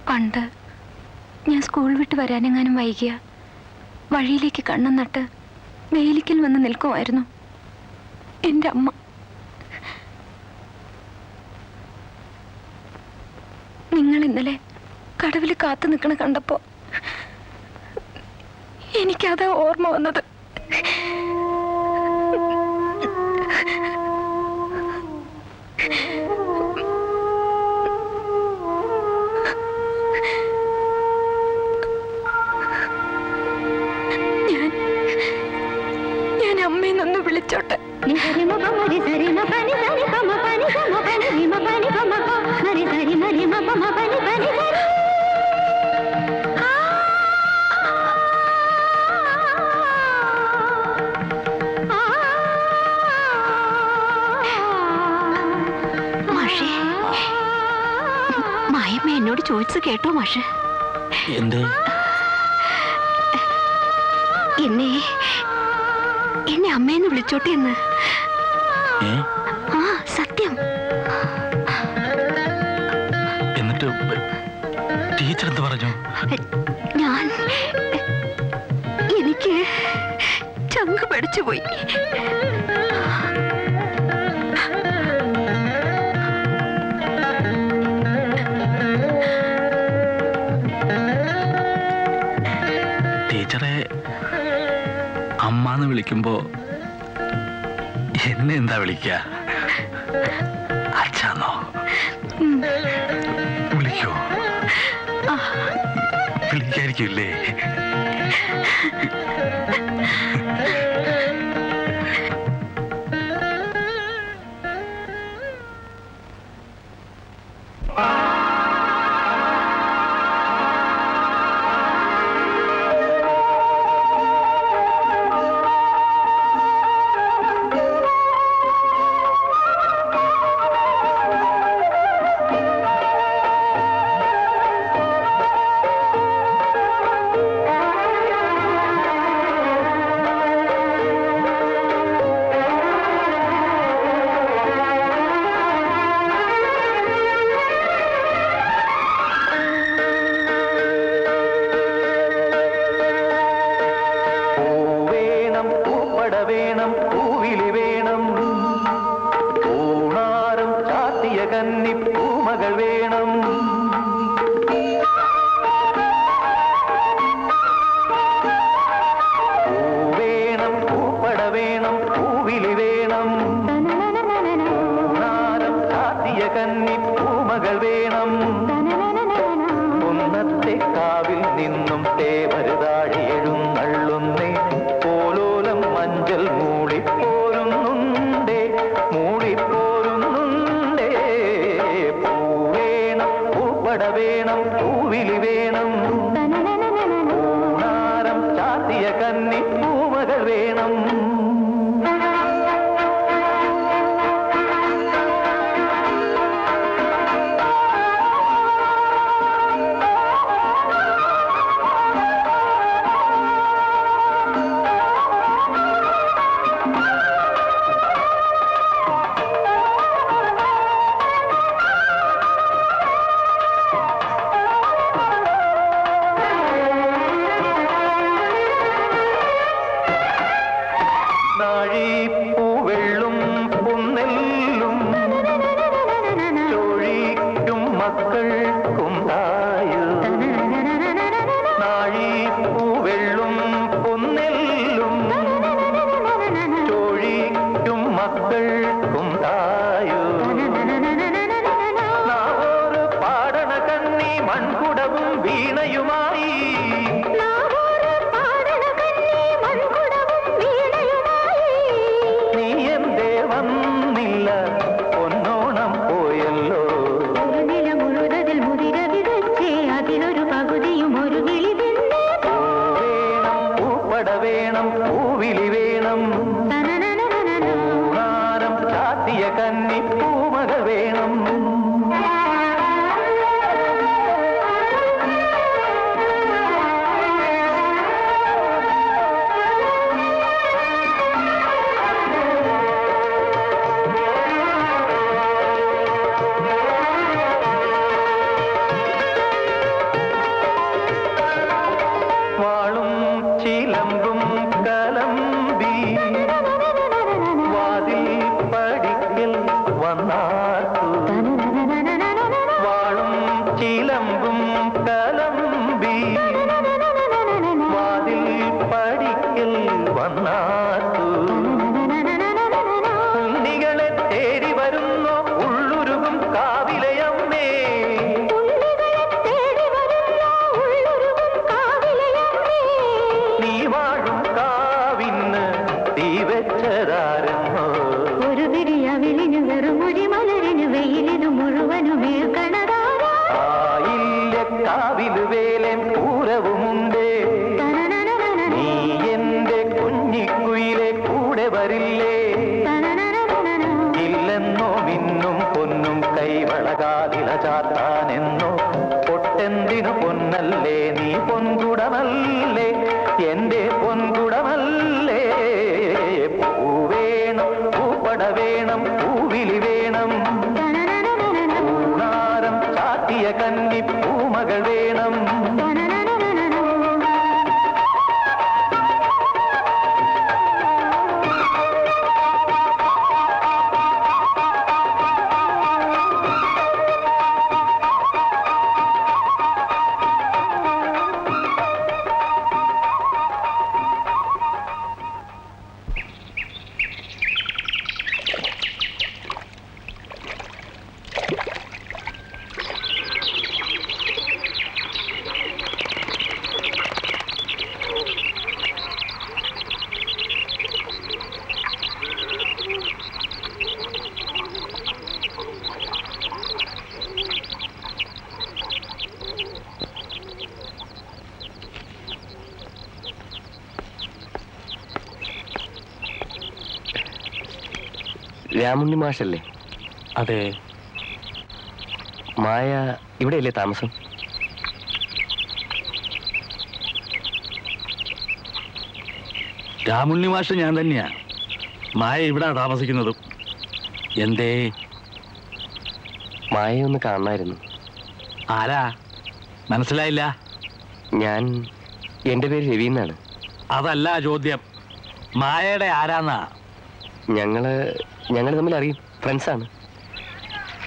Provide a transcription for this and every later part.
പണ്ട് ഞാൻ സ്കൂൾ വിട്ട് വരാനെങ്ങാനും വൈകിയ വഴിയിലേക്ക് കണ്ണും നട്ട് വേലിക്കൽ വന്ന് നിൽക്കുമായിരുന്നു എൻ്റെ അമ്മ. നിങ്ങൾ ഇന്നലെ കടവിൽ കാത്തു നിൽക്കണ കണ്ടപ്പോ എനിക്കതാ ഓർമ്മ വന്നത്. ഞാൻ അമ്മയെന്നൊന്ന് വിളിച്ചോട്ടെ. മായമ്മ എന്നോട് ചോദിച്ചു കേട്ടോ മാഷ്? എന്നെ അമ്മയെന്ന് വിളിച്ചോട്ടെ എന്ന്. ആ സത്യം. എന്നിട്ട് ടീച്ചർ എന്ത് പറഞ്ഞു? എനിക്ക് ചങ്ക് പഠിച്ചു പോയി. ടീച്ചറെ അമ്മാന്ന് വിളിക്കുമ്പോ എന്നെ എന്താ വിളിക്ക? അച്ഛാന്നോ? വിളിക്കോ? വിളിക്കായിരിക്കില്ലേ? കലമ്പി വാതിൽ പടിക്കൽ വന്നാത്തു ഉണ്ണികളെ തേടി വരുന്നു ഉള്ളുരുകും കാവിലയമ്മേ നീ വാഴും കാവിന്ന് തീ വെച്ചതാരെന്നോ ഒരു പിടിയവിലിനു വെറുമൊഴി മലരിനു വെയിലിനു മുഴുവനും കാവില് വേലൻ പൂരവുമുണ്ട് നീ എന്റെ കുഞ്ഞിക്കുയിലെ കൂടെ വരില്ലേ ഇല്ലെന്നോ മിന്നും പൊന്നും കൈവളകാതില ചാത്താനെന്നോ പൊട്ടെന്തിനു പൊന്നല്ലേ നീ പൊൻകുടമല്ലേ എന്റെ പൊൻകുടമല്ലേ പൂവേണം പൂപ്പട വേണം പൂവിലി വേണം പൂണാരം ചാട്ടിയ കന്നി പൂമകൾ വേണം രാമുണ്ണി മാഷല്ലേ? അതെ. മായ ഇവിടെയല്ലേ താമസം? രാമുണ്ണി മാഷ് ഞാൻ തന്നെയാ. മായ ഇവിടെ താമസിക്കുന്നതും. എന്തേ? മായയെ ഒന്ന് കാണണമായിരുന്നു. ആരാ? മനസ്സിലായില്ല. എന്റെ പേര് രവി എന്നാണ്. അതല്ല ചോദ്യം. മായയുടെ ആരാന്നാ? ഞങ്ങൾ തമ്മിൽ അറിയും, ഫ്രണ്ട്സാണ്.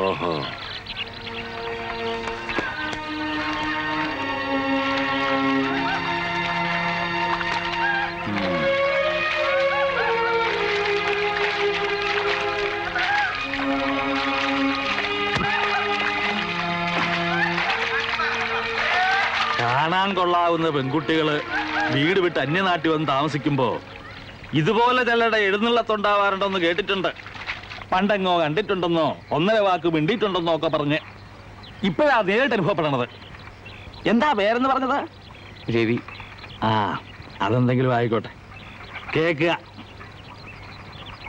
ഓഹോ. കാണാൻ കൊള്ളാവുന്ന പെൺകുട്ടികള് വീട് വിട്ട് അന്യനാട്ടിൽ വന്ന് താമസിക്കുമ്പോ ഇതുപോലെ ചിലരുടെ എഴുന്നള്ളത്തുണ്ടാവാറുണ്ടെന്ന് കേട്ടിട്ടുണ്ട്. പണ്ടെങ്ങോ കണ്ടിട്ടുണ്ടെന്നോ ഒന്നര വാക്ക് മിണ്ടിയിട്ടുണ്ടെന്നോ ഒക്കെ പറഞ്ഞ് ഇപ്പോഴാ നേരിട്ട് അനുഭവപ്പെടണത്. എന്താ പേരെന്ന് പറഞ്ഞത്? രവി. ആ, അതെന്തെങ്കിലും ആയിക്കോട്ടെ. കേക്കുക,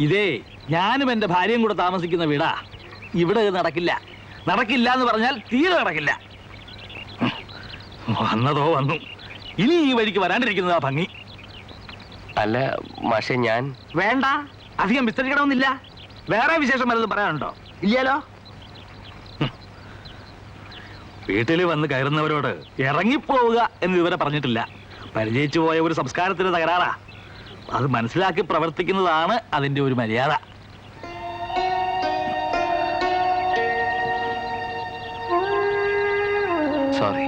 ഇതേ ഞാനും എൻ്റെ ഭാര്യയും കൂടെ താമസിക്കുന്ന വീടാ. ഇവിടെ നടക്കില്ല. നടക്കില്ല എന്ന് പറഞ്ഞാൽ തീരെ നടക്കില്ല. വന്നതോ വന്നു. ഇനി ഈ വഴിക്ക് വരാണ്ടിരിക്കുന്നതാ ഭംഗി. അല്ല മാഷെ, വേണ്ട, അധികം വിസ്തരിക്കണമെന്നില്ല. വേറെ വിശേഷം വല്ലതും പറയാനുണ്ടോ? ഇല്ലല്ലോ. വീട്ടിൽ വന്ന് കയറുന്നവരോട് ഇറങ്ങിപ്പോവുക എന്ന് ഇതുവരെ പറഞ്ഞിട്ടില്ല. പരിചയിച്ചു പോയ ഒരു സംസ്കാരത്തിന് തകരാറാ. അത് മനസ്സിലാക്കി പ്രവർത്തിക്കുന്നതാണ് അതിന്റെ ഒരു മര്യാദ. സോറി.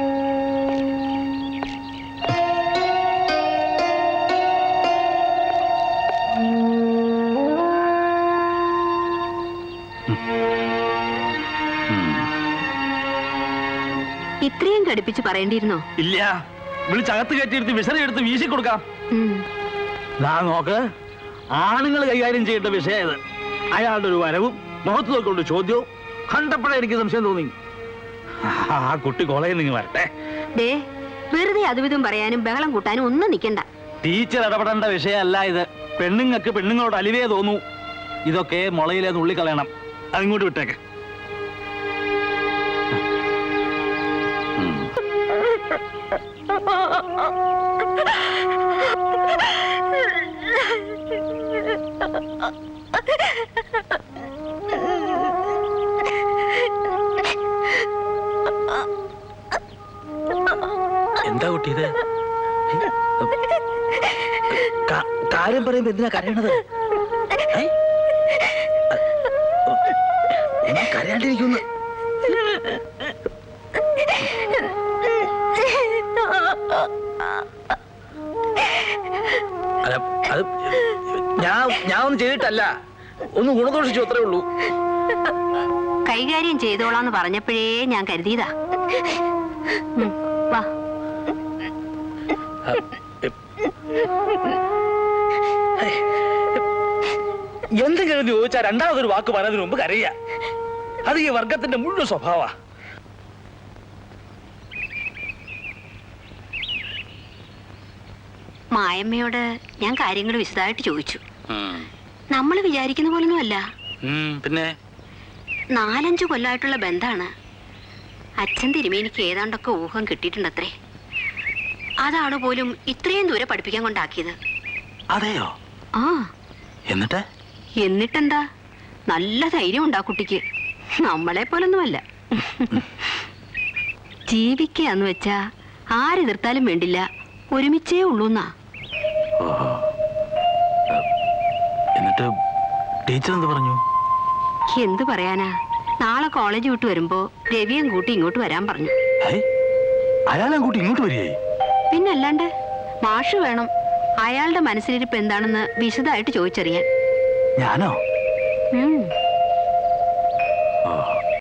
ഇത്രയും കടുപ്പിച്ച് പറയേണ്ടിയിരുന്നോ? ഇല്ല, വിളിച്ചകത്ത് കയറ്റിയെടുത്ത് വിസറിയെടുത്ത് വീശി കൊടുക്കാം. നോക്ക്, ആണുങ്ങൾ കൈകാര്യം ചെയ്യേണ്ട വിഷയം ഇത്. അയാളുടെ ഒരു വരവും മുഖത്ത് നോക്കൊണ്ട് ചോദ്യവും കണ്ടപ്പോഴേ എനിക്ക് സംശയം തോന്നി. ആ കുട്ടി കോളേജിൽ നിങ്ങൾ വരട്ടെ. വെറുതെ അതുവിധം പറയാനും ബഹളം കൂട്ടാനും ഒന്നും നിൽക്കണ്ട. ടീച്ചർ ഇടപെടേണ്ട വിഷയമല്ല ഇത്. പെണ്ണുങ്ങൾക്ക് പെണ്ണുങ്ങളോട് അലിവേ തോന്നൂ. ഇതൊക്കെ മുളയിലെ നുള്ളിക്കളയണം. അതിങ്ങോട്ട് വിട്ടേക്ക്. എന്താ കുട്ടി ഇത്? കാര്യം പറയുമ്പോ എന്തിനാ കരയണത്? കരയാണ്ടിരിക്കുന്നു. അത് ഞാൻ ഒന്നും ചെയ്തിട്ടല്ല, ഒന്ന് ഗുണദോഷിച്ചു അത്രേ ഉള്ളൂ. കൈകാര്യം ചെയ്തോളാന്ന് പറഞ്ഞപ്പോഴേ ഞാൻ കരുതിയതാ. വാ. എന്തെങ്കിലും ചോദിച്ചാൽ രണ്ടാമതൊരു വാക്ക് പറയുന്നതിന് മുമ്പ് കരയുക. അത് ഈ വർഗത്തിന്റെ മുഴുവൻ സ്വഭാവ. മായമ്മയോട് ഞാൻ കാര്യങ്ങൾ വിശദമായിട്ട് ചോദിച്ചു. നമ്മൾ വിചാരിക്കുന്ന പോലൊന്നും അല്ല. പിന്നെ 4-5 കൊല്ലമായിട്ടുള്ള ബന്ധാണ്. അച്ഛൻ തിരുമേനിക്ക് ഏതാണ്ടൊക്കെ ഊഹം കിട്ടിയിട്ടുണ്ടത്രേ. അതാണ് പോലും ഇത്രയും ദൂരെ പഠിപ്പിക്കാൻ കൊണ്ടാക്കിയത്. അതെയോ? ആ. എന്നിട്ടെന്താ? നല്ല ധൈര്യം ഉണ്ടാ കുട്ടിക്ക്. നമ്മളെ പോലൊന്നുമല്ല. ജീവിക്കാന്ന് വെച്ചാ ആരെതിർത്താലും വേണ്ടില്ല, ഒരുമിച്ചേ ഉള്ളൂന്നാ. എന്നിട്ട് ടീച്ചർ എന്ത് പറഞ്ഞു? എന്ത് പറയാനാ, നാളെ കോളേജ് വിട്ട് വരുമ്പോ രവിയും കൂട്ടി ഇങ്ങോട്ട് വരാൻ പറഞ്ഞു. അയാളെ കൂട്ടി ഇങ്ങോട്ട് വരികയായി? പിന്നല്ലാണ്ട്. മാഷ് വേണം അയാളുടെ മനസ്സിലിരിപ്പ് എന്താണെന്ന് വിശദമായിട്ട് ചോദിച്ചറിയാൻ. ഞാനോ?